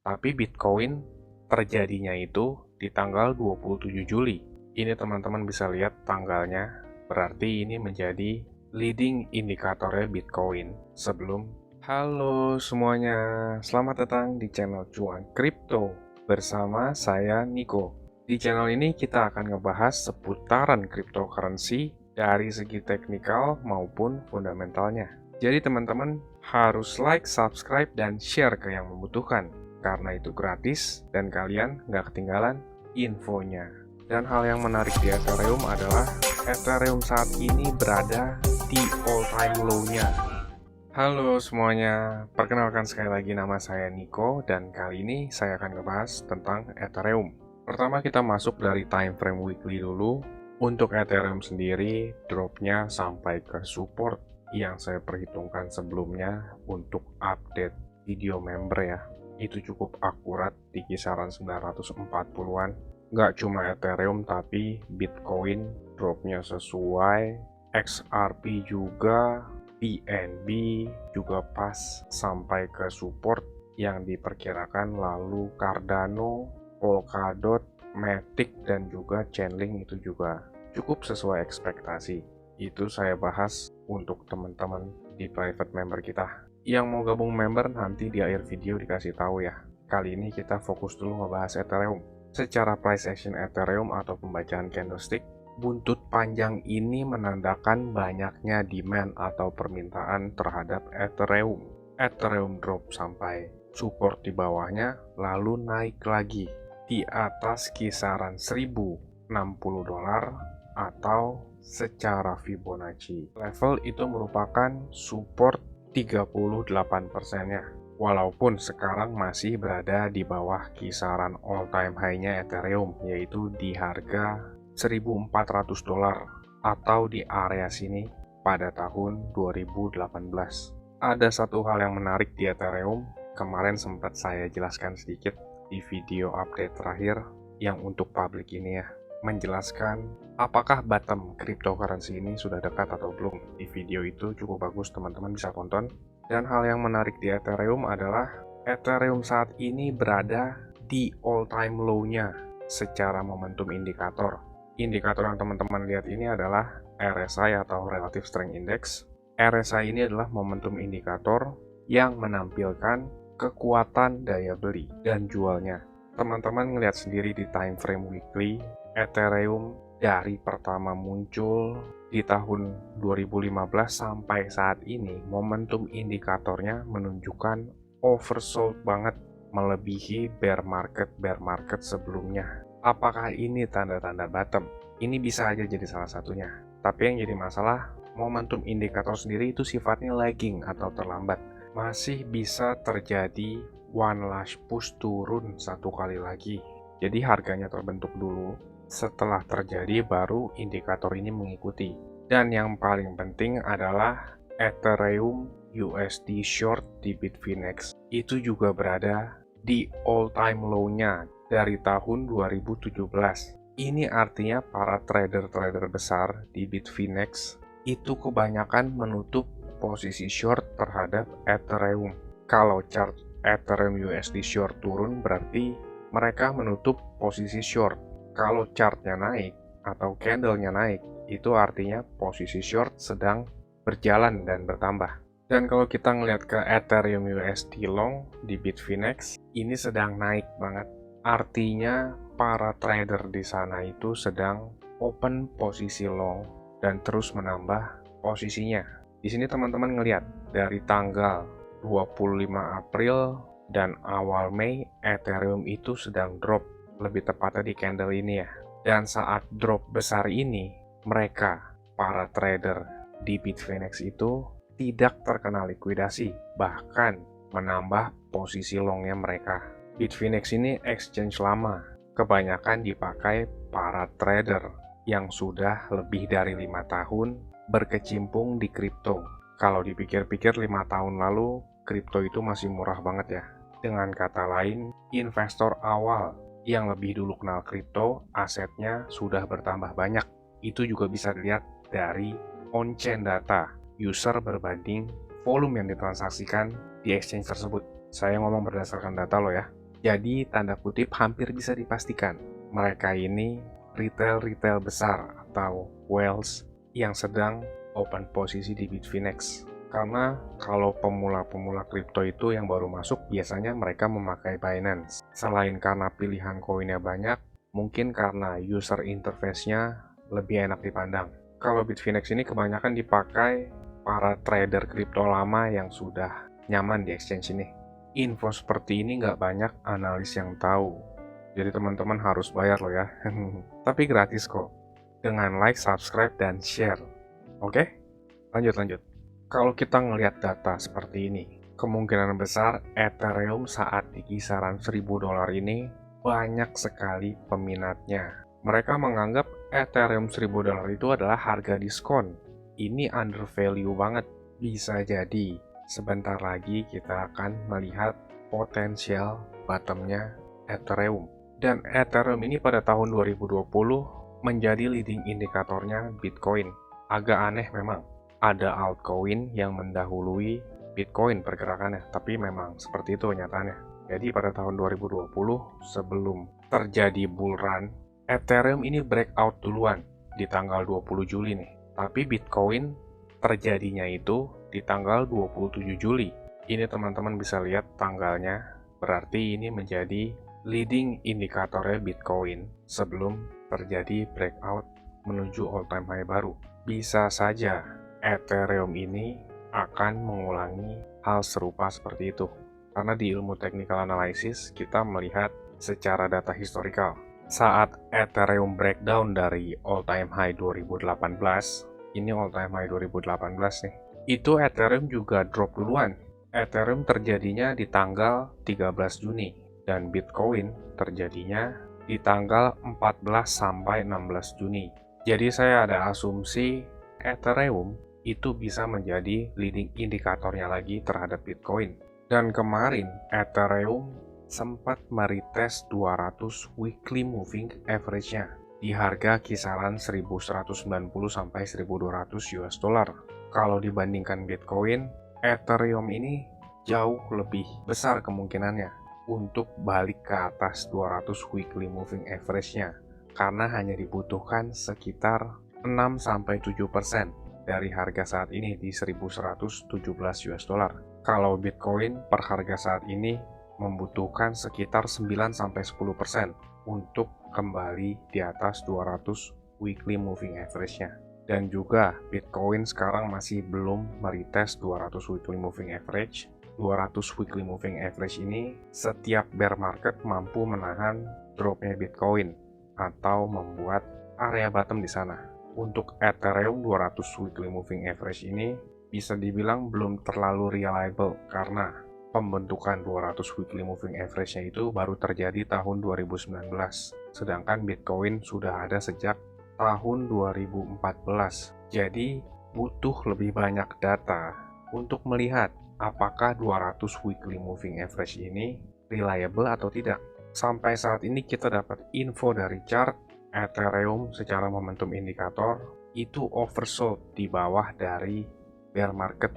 Tapi Bitcoin terjadinya itu di tanggal 27 Juli. Ini teman-teman bisa lihat tanggalnya, berarti ini menjadi leading indikatornya Bitcoin sebelum. Halo semuanya, selamat datang di channel Cuan Kripto bersama saya Niko. Di channel ini kita akan ngebahas seputaran cryptocurrency dari segi teknikal maupun fundamentalnya. Jadi teman-teman harus like, subscribe, dan share ke yang membutuhkan, karena itu gratis dan kalian nggak ketinggalan infonya. Dan hal yang menarik di Ethereum adalah Ethereum saat ini berada di all-time low-nya. Halo semuanya, perkenalkan sekali lagi nama saya Niko dan kali ini saya akan ngebahas tentang Ethereum. Pertama kita masuk dari time frame weekly dulu. Untuk Ethereum sendiri, dropnya sampai ke support yang saya perhitungkan sebelumnya untuk update video member ya. Itu cukup akurat di kisaran 940-an. Nggak cuma Ethereum tapi Bitcoin dropnya sesuai, XRP juga, BNB juga pas sampai ke support yang diperkirakan, lalu Cardano, Polkadot, Matic, dan juga Chainlink itu juga cukup sesuai ekspektasi. Itu saya bahas untuk teman-teman di private member kita. Yang mau gabung member nanti di akhir video dikasih tahu ya. Kali ini kita fokus dulu ngebahas Ethereum. Secara price action Ethereum atau pembacaan candlestick, buntut panjang ini menandakan banyaknya demand atau permintaan terhadap Ethereum. Ethereum drop sampai support di bawahnya, lalu naik lagi di atas kisaran $1060 atau secara Fibonacci. Level itu merupakan support 38%-nya. Walaupun sekarang masih berada di bawah kisaran all-time high-nya Ethereum, yaitu di harga $1.400 atau di area sini pada tahun 2018. Ada satu hal yang menarik di Ethereum, kemarin sempat saya jelaskan sedikit di video update terakhir yang untuk publik ini ya, menjelaskan apakah bottom cryptocurrency ini sudah dekat atau belum. Di video itu cukup bagus, teman-teman bisa tonton. Dan hal yang menarik di Ethereum adalah Ethereum saat ini berada di all-time low-nya secara momentum indikator. Indikator yang teman-teman lihat ini adalah RSI atau Relative Strength Index. RSI ini adalah momentum indikator yang menampilkan kekuatan daya beli dan jualnya. Teman-teman ngelihat sendiri di time frame weekly, Ethereum dari pertama muncul di tahun 2015 sampai saat ini, momentum indikatornya menunjukkan oversold banget, melebihi bear market sebelumnya. Apakah ini tanda-tanda bottom? Ini bisa aja jadi salah satunya. Tapi yang jadi masalah, momentum indikator sendiri itu sifatnya lagging atau terlambat. Masih bisa terjadi one last push turun satu kali lagi. Jadi harganya terbentuk dulu, setelah terjadi baru indikator ini mengikuti. Dan yang paling penting adalah Ethereum USD short di Bitfinex itu juga berada di all-time low-nya dari tahun 2017. Ini artinya para trader-trader besar di Bitfinex itu kebanyakan menutup posisi short terhadap Ethereum. Kalau chart Ethereum USD short turun berarti mereka menutup posisi short. Kalau chartnya naik atau candlenya naik, itu artinya posisi short sedang berjalan dan bertambah. Dan kalau kita ngelihat ke Ethereum USD long di Bitfinex, ini sedang naik banget. Artinya para trader di sana itu sedang open posisi long dan terus menambah posisinya. Di sini teman-teman ngelihat dari tanggal 25 April dan awal Mei, Ethereum itu sedang drop, lebih tepatnya di candle ini ya. Dan saat drop besar ini, mereka, para trader di Bitfinex itu tidak terkena likuidasi, bahkan menambah posisi longnya mereka. Bitfinex ini exchange lama, kebanyakan dipakai para trader yang sudah lebih dari 5 tahun berkecimpung di kripto. Kalau dipikir-pikir 5 tahun lalu, kripto itu masih murah banget ya. Dengan kata lain, investor awal yang lebih dulu kenal kripto, asetnya sudah bertambah banyak. Itu juga bisa dilihat dari on-chain data user berbanding volume yang ditransaksikan di exchange tersebut. Saya ngomong berdasarkan data loh ya. Jadi tanda kutip hampir bisa dipastikan mereka ini retail besar atau whales yang sedang open posisi di Bitfinex. Karena kalau pemula-pemula kripto itu yang baru masuk, biasanya mereka memakai Binance. Selain karena pilihan koinnya banyak, mungkin karena user interface-nya lebih enak dipandang. Kalau Bitfinex ini kebanyakan dipakai para trader kripto lama yang sudah nyaman di exchange ini. Info seperti ini nggak banyak analis yang tahu. Jadi teman-teman harus bayar loh ya. Tapi gratis kok. Dengan like, subscribe, dan share. Oke? Lanjut. Kalau kita ngelihat data seperti ini, kemungkinan besar Ethereum saat di kisaran $1.000 ini banyak sekali peminatnya. Mereka menganggap Ethereum $1.000 itu adalah harga diskon. Ini undervalue banget. Bisa jadi sebentar lagi kita akan melihat potensial bottomnya Ethereum. Dan Ethereum ini pada tahun 2020 menjadi leading indikatornya Bitcoin. Agak aneh memang. Ada altcoin yang mendahului Bitcoin pergerakannya, tapi memang seperti itu nyatanya. Jadi pada tahun 2020 sebelum terjadi bull run, Ethereum ini breakout duluan di tanggal 20 Juli nih. Tapi Bitcoin terjadinya itu di tanggal 27 Juli. Ini teman-teman bisa lihat tanggalnya, berarti ini menjadi leading indikatornya Bitcoin sebelum terjadi breakout menuju all-time high baru. Bisa saja Ethereum ini akan mengulangi hal serupa seperti itu. Karena di ilmu technical analysis kita melihat secara data historical. Saat Ethereum breakdown dari all-time high 2018, ini all-time high 2018 nih, itu Ethereum juga drop duluan. Ethereum terjadinya di tanggal 13 Juni dan Bitcoin terjadinya di tanggal 14 sampai 16 Juni. Jadi saya ada asumsi Ethereum itu bisa menjadi leading indikatornya lagi terhadap Bitcoin. Dan kemarin Ethereum sempat meretest 200 weekly moving average-nya di harga kisaran 1190 sampai 1200 US dollar. Kalau dibandingkan Bitcoin, Ethereum ini jauh lebih besar kemungkinannya untuk balik ke atas 200 weekly moving average-nya karena hanya dibutuhkan sekitar 6-7% dari harga saat ini di 1117 US dollar. Kalau Bitcoin per harga saat ini membutuhkan sekitar 9-10% untuk kembali di atas 200 weekly moving average-nya. Dan juga Bitcoin sekarang masih belum meretest 200 weekly moving average. 200 weekly moving average ini setiap bear market mampu menahan dropnya Bitcoin atau membuat area bottom di sana. Untuk Ethereum 200 weekly moving average ini bisa dibilang belum terlalu reliable karena pembentukan 200 weekly moving average-nya itu baru terjadi tahun 2019. Sedangkan Bitcoin sudah ada sejak tahun 2014. Jadi butuh lebih banyak data untuk melihat apakah 200 weekly moving average ini reliable atau tidak. Sampai saat ini kita dapat info dari chart Ethereum secara momentum indikator itu oversold di bawah dari bear market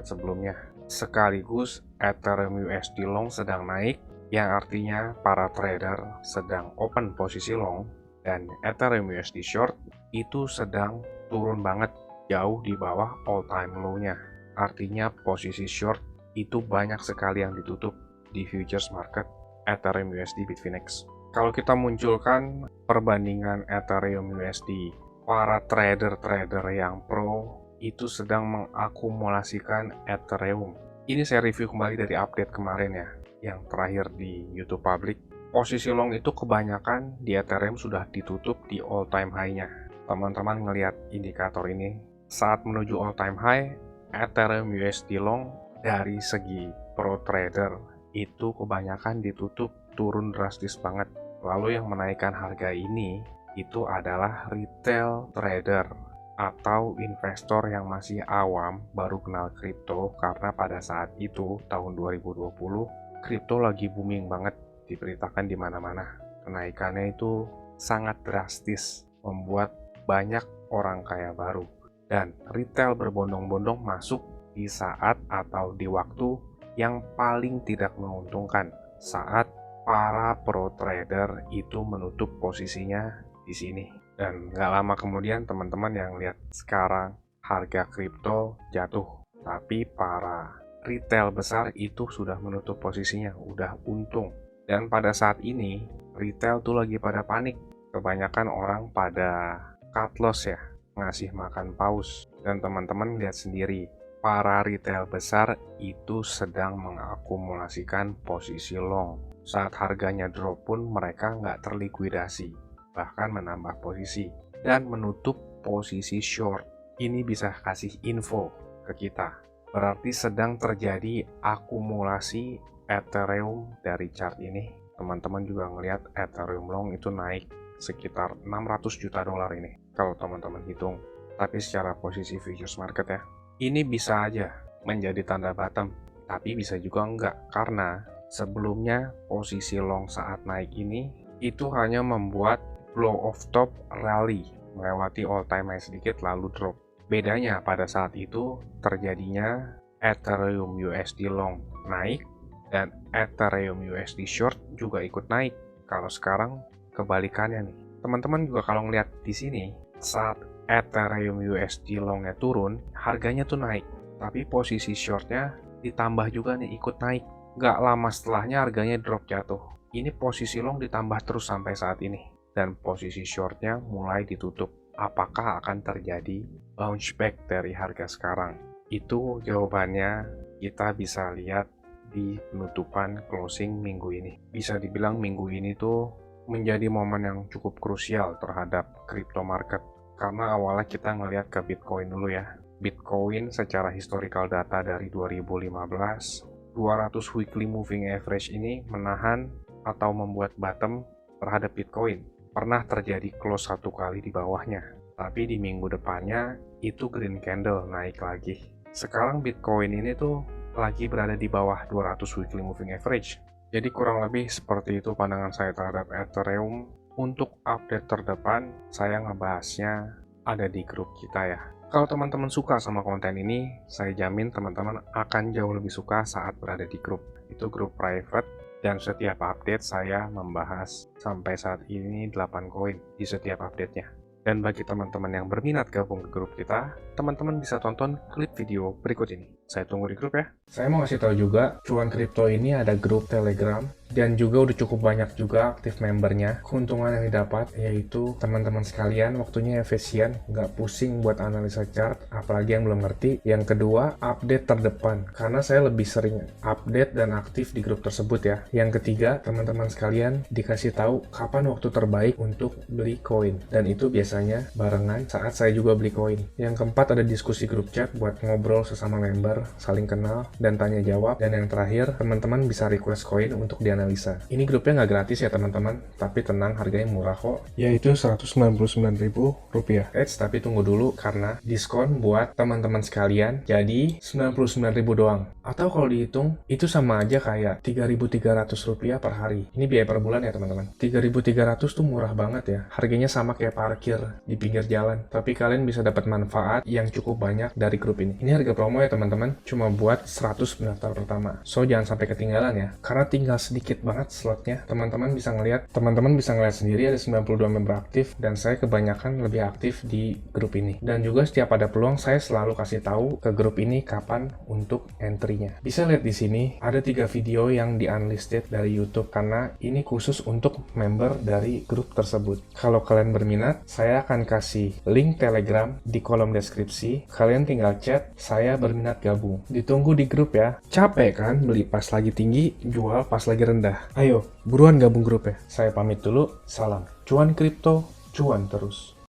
sebelumnya. Sekaligus Ethereum USD long sedang naik, yang artinya para trader sedang open posisi long, dan Ethereum USD short itu sedang turun banget jauh di bawah all time low-nya. Artinya posisi short itu banyak sekali yang ditutup di futures market Ethereum USD Bitfinex. Kalau kita munculkan perbandingan Ethereum USD, para trader-trader yang pro itu sedang mengakumulasikan Ethereum. Ini saya review kembali dari update kemarin ya, yang terakhir di YouTube Public. Posisi long itu kebanyakan di Ethereum sudah ditutup di all-time high-nya. Teman-teman ngelihat indikator ini, saat menuju all-time high, Ethereum USD long dari segi pro trader itu kebanyakan ditutup turun drastis banget. Lalu yang menaikkan harga ini itu adalah retail trader atau investor yang masih awam baru kenal kripto, karena pada saat itu tahun 2020 kripto lagi booming banget, diberitakan di mana-mana. Kenaikannya itu sangat drastis, membuat banyak orang kaya baru, dan retail berbondong-bondong masuk di saat atau di waktu yang paling tidak menguntungkan, saat para pro trader itu menutup posisinya di sini. Dan nggak lama kemudian teman-teman yang lihat sekarang harga kripto jatuh. Tapi para retail besar itu sudah menutup posisinya, udah untung. Dan pada saat ini retail tuh lagi pada panik. Kebanyakan orang pada cut loss ya, ngasih makan paus. Dan teman-teman lihat sendiri, para retail besar itu sedang mengakumulasikan posisi long. Saat harganya drop pun mereka nggak terlikuidasi, bahkan menambah posisi dan menutup posisi short. Ini bisa kasih info ke kita. Berarti sedang terjadi akumulasi Ethereum dari chart ini. Teman-teman juga ngelihat Ethereum long itu naik sekitar 600 juta dolar ini kalau teman-teman hitung. Tapi secara posisi futures market ya, ini bisa aja menjadi tanda bottom, tapi bisa juga enggak, karena sebelumnya posisi long saat naik ini itu hanya membuat blow off top rally melewati all time high sedikit lalu drop. Bedanya pada saat itu terjadinya Ethereum USD long naik dan Ethereum USD short juga ikut naik. Kalau sekarang kebalikannya nih. Teman-teman juga kalau ngeliat di sini saat Ethereum USD longnya turun, harganya tuh naik, tapi posisi shortnya ditambah juga nih ikut naik. Gak lama setelahnya harganya drop jatuh. Ini posisi long ditambah terus sampai saat ini. Dan posisi shortnya mulai ditutup. Apakah akan terjadi bounce back dari harga sekarang? Itu jawabannya kita bisa lihat di penutupan closing minggu ini. Bisa dibilang minggu ini tuh menjadi momen yang cukup krusial terhadap crypto market. Karena awalnya kita ngelihat ke Bitcoin dulu ya. Bitcoin secara historical data dari 2015, 200 weekly moving average ini menahan atau membuat bottom terhadap Bitcoin. Pernah terjadi close satu kali di bawahnya, tapi di minggu depannya itu green candle naik lagi. Sekarang Bitcoin ini tuh lagi berada di bawah 200 weekly moving average. Jadi kurang lebih seperti itu pandangan saya terhadap Ethereum. Untuk update terdepan, saya ngebahasnya ada di grup kita ya. Kalau teman-teman suka sama konten ini, saya jamin teman-teman akan jauh lebih suka saat berada di grup. Itu grup private, dan setiap update saya membahas sampai saat ini 8 koin di setiap update-nya. Dan bagi teman-teman yang berminat gabung ke grup kita, teman-teman bisa tonton klip video berikut ini. Saya tunggu di grup ya. Saya mau kasih tahu juga, Cuan Kripto ini ada grup Telegram, dan juga udah cukup banyak juga aktif membernya. Keuntungan yang didapat yaitu teman-teman sekalian waktunya efisien, nggak pusing buat analisa chart, apalagi yang belum ngerti. Yang kedua, update terdepan, karena saya lebih sering update dan aktif di grup tersebut ya. Yang ketiga, teman-teman sekalian dikasih tahu kapan waktu terbaik untuk beli koin, dan itu biasanya barengan saat saya juga beli koin. Yang keempat, ada diskusi grup chat buat ngobrol sesama member, saling kenal, dan tanya jawab. Dan yang terakhir, teman-teman bisa request koin untuk dianalisa. Ini grupnya nggak gratis ya teman-teman, tapi tenang, harganya murah kok, yaitu Rp199.000. Tapi tunggu dulu, karena diskon buat teman-teman sekalian jadi Rp99.000 doang. Atau kalau dihitung, itu sama aja kayak Rp3.300 per hari. Ini biaya per bulan ya teman-teman. Rp3.300 tuh murah banget ya. Harganya sama kayak parkir di pinggir jalan. Tapi kalian bisa dapat manfaat yang cukup banyak dari grup ini. Ini harga promo ya teman-teman, cuma buat 100 pendaftar pertama. So jangan sampai ketinggalan ya, karena tinggal sedikit banget slotnya. Teman-teman bisa ngelihat sendiri ada 92 member aktif, dan saya kebanyakan lebih aktif di grup ini. Dan juga setiap ada peluang, saya selalu kasih tahu ke grup ini kapan untuk entry-nya. Bisa lihat di sini ada 3 video yang di unlisted dari YouTube, karena ini khusus untuk member dari grup tersebut. Kalau kalian berminat, saya akan kasih link Telegram di kolom deskripsi. Kalian tinggal chat, saya berminat gabung. Ditunggu di grup ya. Capek kan beli pas lagi tinggi, jual pas lagi rendah? Ayo, buruan gabung grup ya. Saya pamit dulu, salam. Cuan kripto, cuan terus.